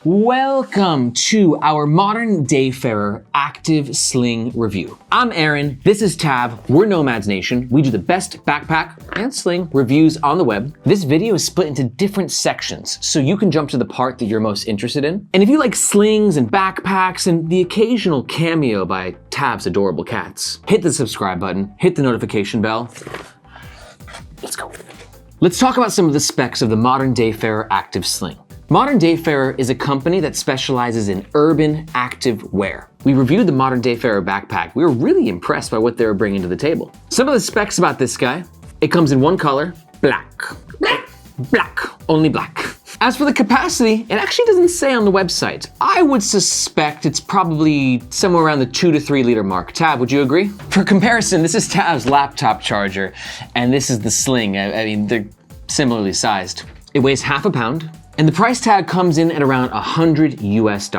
Welcome to our modern Dayfarer Active Sling review. I'm Aaron, this is Tab, we're Nomads Nation. We do the best backpack and sling reviews on the web. This video is split into different sections, so you can jump to the part that you're most interested in. And if you like slings and backpacks and the occasional cameo by Tab's adorable cats, hit the subscribe button, hit the notification bell. Let's go. Let's talk about some of the specs of the modern Dayfarer Active Sling. Modern Dayfarer is a company that specializes in urban active wear. We reviewed the Modern Dayfarer backpack. We were really impressed by what they were bringing to the table. Some of the specs about this guy: it comes in one color, black. Black, only black. As for the capacity, it actually doesn't say on the website. I would suspect it's probably somewhere around the 2 to 3 liter mark. Tab, would you agree? For comparison, this is Tab's laptop charger, and this is the sling. I mean, they're similarly sized. It weighs half a pound, and the price tag comes in at around $100 US.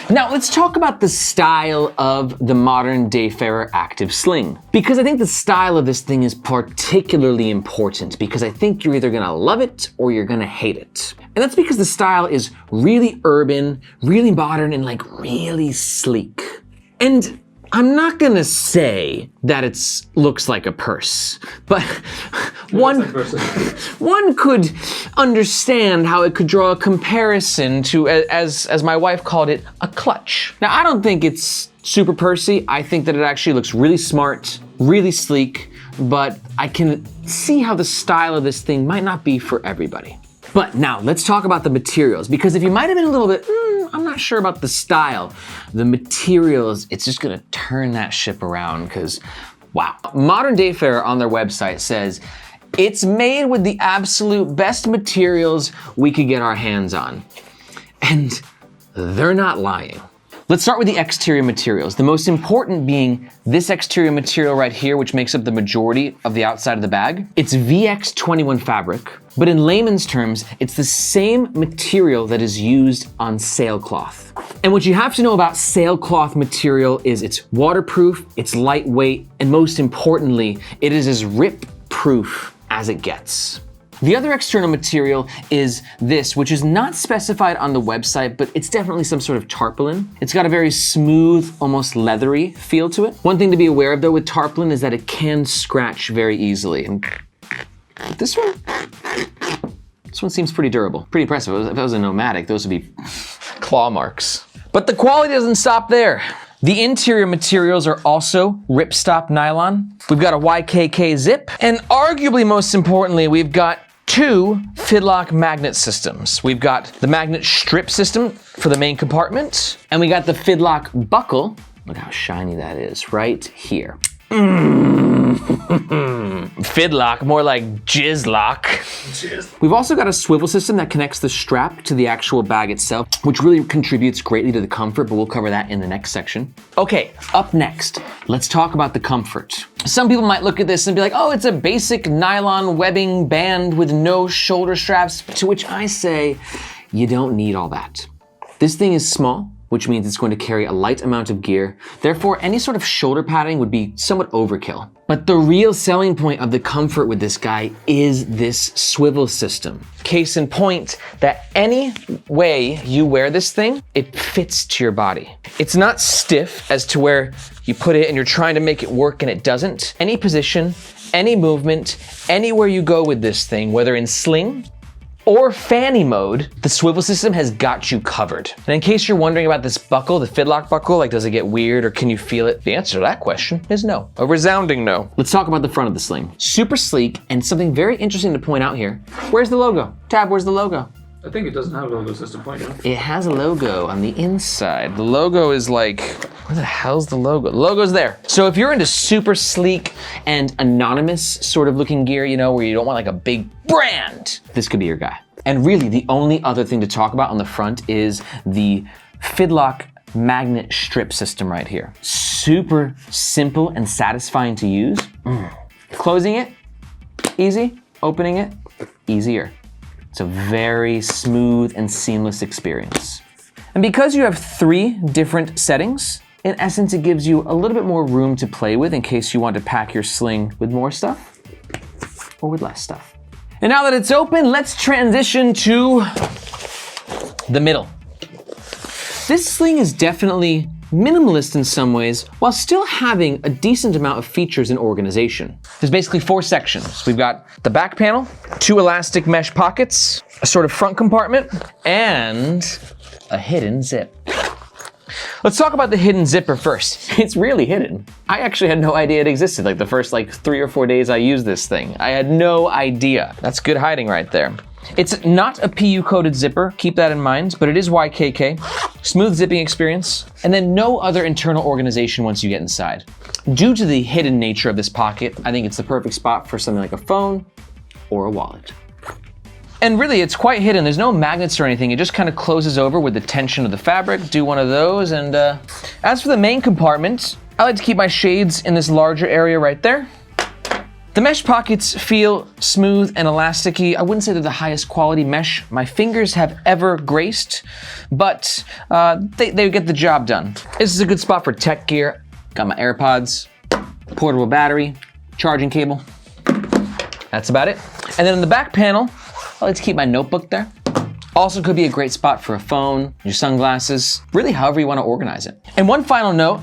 Now let's talk about the style of the modern Dayfarer Active Sling, because I think the style of this thing is particularly important, because I think you're either gonna love it or you're gonna hate it. And that's because the style is really urban, really modern, and like really sleek. And I'm not gonna say that it looks like a purse, but one could understand how it could draw a comparison to, as my wife called it, a clutch. Now, I don't think it's super pursy. I think that it actually looks really smart, really sleek, but I can see how the style of this thing might not be for everybody. But now let's talk about the materials, because if you might have been a little bit, I'm not sure about the style, the materials, it's just gonna turn that ship around, because wow. Modern Dayfarer on their website says, it's made with the absolute best materials we could get our hands on. And they're not lying. Let's start with the exterior materials. The most important being this exterior material right here, which makes up the majority of the outside of the bag. It's VX21 fabric, but in layman's terms, it's the same material that is used on sailcloth. And what you have to know about sailcloth material is it's waterproof, it's lightweight, and most importantly, it is as rip-proof as it gets. The other external material is this, which is not specified on the website, but it's definitely some sort of tarpaulin. It's got a very smooth, almost leathery feel to it. One thing to be aware of though with tarpaulin is that it can scratch very easily. And this one seems pretty durable, pretty impressive. If it was a nomadic, those would be claw marks. But the quality doesn't stop there. The interior materials are also ripstop nylon. We've got a YKK zip, and arguably most importantly, we've got 2 fidlock magnet systems. We've got the magnet strip system for the main compartment, and we got the fidlock buckle. Look how shiny that is right here. Fidlock, more like jizzlock. We've also got a swivel system that connects the strap to the actual bag itself, which really contributes greatly to the comfort, but we'll cover that in the next section. Okay, up next, let's talk about the comfort. Some people might look at this and be like, oh, it's a basic nylon webbing band with no shoulder straps, to which I say, you don't need all that. This thing is small, which means it's going to carry a light amount of gear. Therefore, any sort of shoulder padding would be somewhat overkill. But the real selling point of the comfort with this guy is this swivel system. Case in point, that any way you wear this thing, it fits to your body. It's not stiff as to where you put it and you're trying to make it work and it doesn't. Any position, any movement, anywhere you go with this thing, whether in sling or fanny mode, the swivel system has got you covered. And in case you're wondering about this buckle, the fidlock buckle, like does it get weird or can you feel it? The answer to that question is no, a resounding no. Let's talk about the front of the sling. Super sleek, and something very interesting to point out here. Where's the logo? Tab, where's the logo? I think it doesn't have a logo system point out. It has a logo on the inside. The logo is like, where the hell's the logo? The logo's there. So if you're into super sleek and anonymous sort of looking gear, you know, where you don't want like a big brand, this could be your guy. And really the only other thing to talk about on the front is the fidlock magnet strip system right here. Super simple and satisfying to use. Closing it, easy. Opening it, easier. It's a very smooth and seamless experience. And because you have 3 different settings, in essence, it gives you a little bit more room to play with in case you want to pack your sling with more stuff or with less stuff. And now that it's open, let's transition to the middle. This sling is definitely minimalist in some ways, while still having a decent amount of features and organization. There's basically 4 sections. We've got the back panel, 2 elastic mesh pockets, a sort of front compartment, and a hidden zip. Let's talk about the hidden zipper first. It's really hidden. I actually had no idea it existed. Like the first 3 or 4 days I used this thing, I had no idea. That's good hiding right there. It's not a PU coated zipper, keep that in mind, but it is YKK. Smooth zipping experience, and then no other internal organization once you get inside. Due to the hidden nature of this pocket, I think it's the perfect spot for something like a phone or a wallet. And really, it's quite hidden. There's no magnets or anything. It just kind of closes over with the tension of the fabric. Do one of those, and as for the main compartment, I like to keep my shades in this larger area right there. The mesh pockets feel smooth and elasticy. I wouldn't say they're the highest quality mesh my fingers have ever graced, but they get the job done. This is a good spot for tech gear. Got my AirPods, portable battery, charging cable. That's about it. And then in the back panel, I like to keep my notebook there. Also could be a great spot for a phone, your sunglasses, really however you want to organize it. And one final note,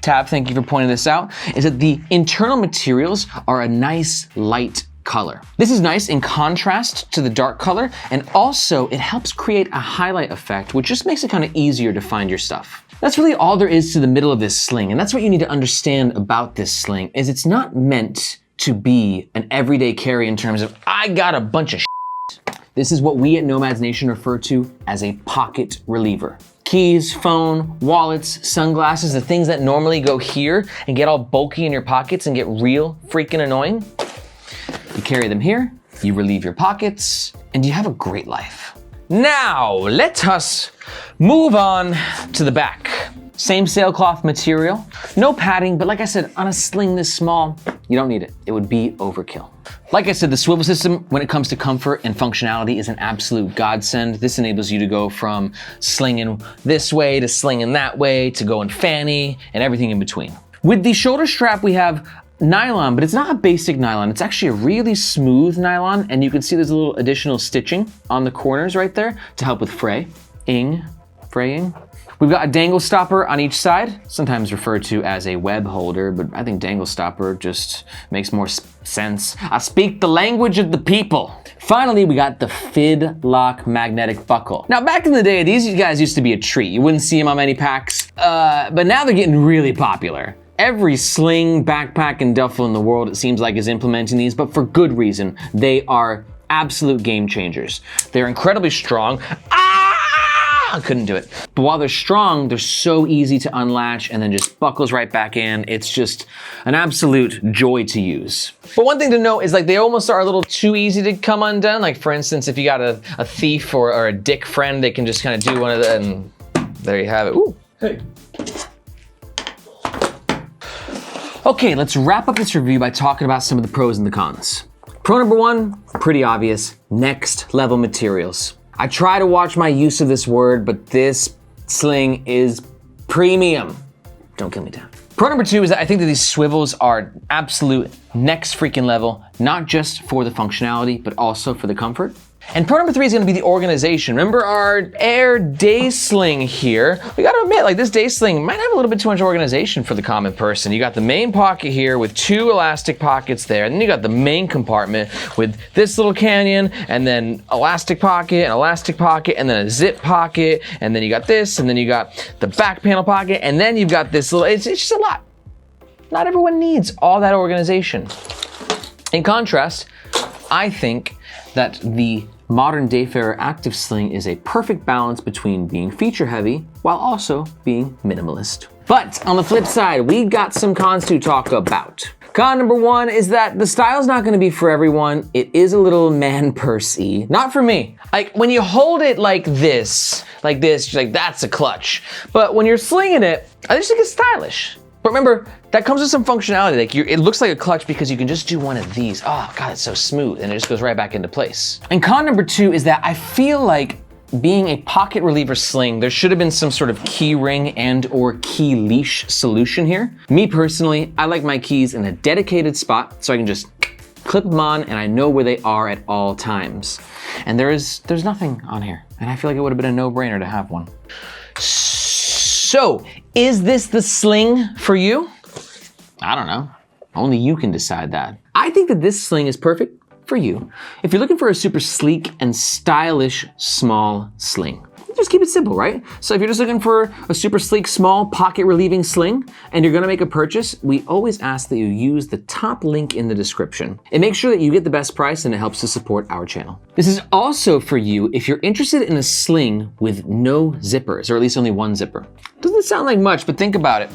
Tab, thank you for pointing this out, is that the internal materials are a nice light color. This is nice in contrast to the dark color, and also it helps create a highlight effect, which just makes it kind of easier to find your stuff. That's really all there is to the middle of this sling, and that's what you need to understand about this sling, is it's not meant to be an everyday carry in terms of, I got a bunch of shit. This is what we at Nomads Nation refer to as a pocket reliever. Keys, phone, wallets, sunglasses, the things that normally go here and get all bulky in your pockets and get real freaking annoying. You carry them here, you relieve your pockets, and you have a great life. Now, let us move on to the back. Same sailcloth material, no padding, but like I said, on a sling this small, you don't need it. It would be overkill. Like I said, the swivel system, when it comes to comfort and functionality, is an absolute godsend. This enables you to go from slinging this way to slinging that way to going fanny and everything in between. With the shoulder strap, we have nylon, but it's not a basic nylon. It's actually a really smooth nylon, and you can see there's a little additional stitching on the corners right there to help with fraying. We've got a dangle stopper on each side, sometimes referred to as a web holder, but I think dangle stopper just makes more sense. I speak the language of the people. Finally, we got the Fid Lock magnetic buckle. Now, back in the day, these guys used to be a treat. You wouldn't see them on many packs, but now they're getting really popular. Every sling, backpack, and duffel in the world, it seems like, is implementing these, but for good reason. They are absolute game changers. They're incredibly strong. I couldn't do it. But while they're strong, they're so easy to unlatch and then just buckles right back in. It's just an absolute joy to use. But one thing to note is they almost are a little too easy to come undone. Like for instance, if you got a thief or a dick friend, they can just kind of do one of them and there you have it. Ooh. Hey. Okay, let's wrap up this review by talking about some of the pros and the cons. Pro number 1, pretty obvious, next level materials. I try to watch my use of this word, but this sling is premium. Don't kill me, Dad. Pro number 2 is that I think that these swivels are absolute next freaking level, not just for the functionality, but also for the comfort. And pro number 3 is gonna be the organization. Remember our Air Day Sling here? We gotta admit, this Day Sling might have a little bit too much organization for the common person. You got the main pocket here with 2 elastic pockets there, and then you got the main compartment with this little canyon, and then elastic pocket, and then a zip pocket, and then you got this, and then you got the back panel pocket, and then you've got this little, it's just a lot. Not everyone needs all that organization. In contrast, I think that the modern Dayfarer Active Sling is a perfect balance between being feature heavy while also being minimalist. But on the flip side, we got some cons to talk about. Con number 1 is that the style's not gonna be for everyone. It is a little man purse-y. Not for me. When you hold it like this, you're like, that's a clutch. But when you're slinging it, I just think it's stylish. But remember, that comes with some functionality. It looks like a clutch because you can just do one of these. Oh God, it's so smooth, and it just goes right back into place. And con number 2 is that I feel like being a pocket reliever sling, there should have been some sort of key ring and or key leash solution here. Me personally, I like my keys in a dedicated spot so I can just clip them on and I know where they are at all times. And there's nothing on here. And I feel like it would have been a no-brainer to have one. So, is this the sling for you? I don't know. Only you can decide that. I think that this sling is perfect for you if you're looking for a super sleek and stylish small sling. Just keep it simple, right? So if you're just looking for a super sleek, small, pocket relieving sling, and you're gonna make a purchase, we always ask that you use the top link in the description. It makes sure that you get the best price and it helps to support our channel. This is also for you if you're interested in a sling with no zippers, or at least only one zipper. Doesn't sound like much, but think about it.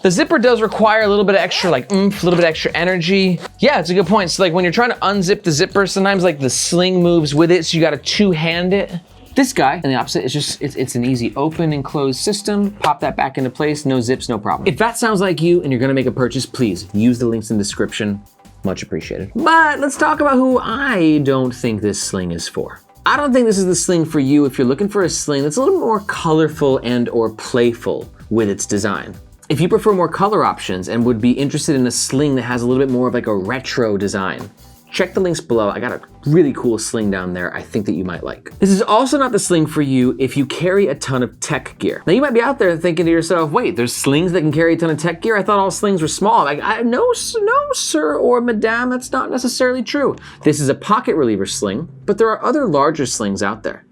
The zipper does require a little bit of extra like oomph, a little bit of extra energy. Yeah, it's a good point. So like when you're trying to unzip the zipper, sometimes like the sling moves with it, so you gotta two-hand it. This guy, and the opposite, is just, it's an easy open and close system. Pop that back into place, no zips, no problem. If that sounds like you and you're gonna make a purchase, please use the links in the description. Much appreciated. But let's talk about who I don't think this sling is for. I don't think this is the sling for you if you're looking for a sling that's a little more colorful and or playful with its design. If you prefer more color options and would be interested in a sling that has a little bit more of like a retro design, check the links below. I got a really cool sling down there I think that you might like. This is also not the sling for you if you carry a ton of tech gear. Now you might be out there thinking to yourself, wait, there's slings that can carry a ton of tech gear? I thought all slings were small. Like, no, sir or madame, that's not necessarily true. This is a pocket reliever sling, but there are other larger slings out there.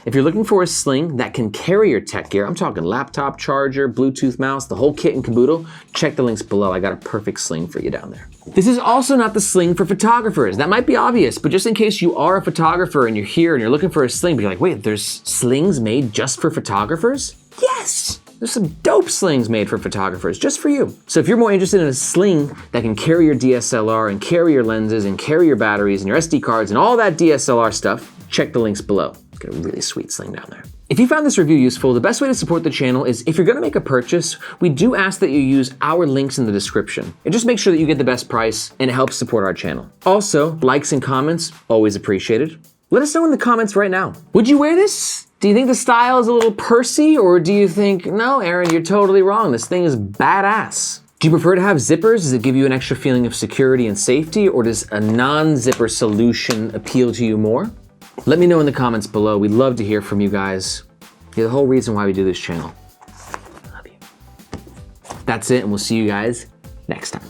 If you're looking for a sling that can carry your tech gear, I'm talking laptop, charger, Bluetooth mouse, the whole kit and caboodle, check the links below. I got a perfect sling for you down there. This is also not the sling for photographers. That might be obvious, but just in case you are a photographer and you're here and you're looking for a sling, but you're like, wait, there's slings made just for photographers? Yes! There's some dope slings made for photographers, just for you. So if you're more interested in a sling that can carry your DSLR and carry your lenses and carry your batteries and your SD cards and all that DSLR stuff, check the links below. Got a really sweet sling down there. If you found this review useful, the best way to support the channel is if you're gonna make a purchase, we do ask that you use our links in the description. And just make sure that you get the best price and it helps support our channel. Also, likes and comments, always appreciated. Let us know in the comments right now. Would you wear this? Do you think the style is a little pursy, or do you think, no, Aaron, you're totally wrong. This thing is badass. Do you prefer to have zippers? Does it give you an extra feeling of security and safety, or does a non-zipper solution appeal to you more? Let me know in the comments below. We'd love to hear from you guys. You're the whole reason why we do this channel. Love you. That's it, and we'll see you guys next time.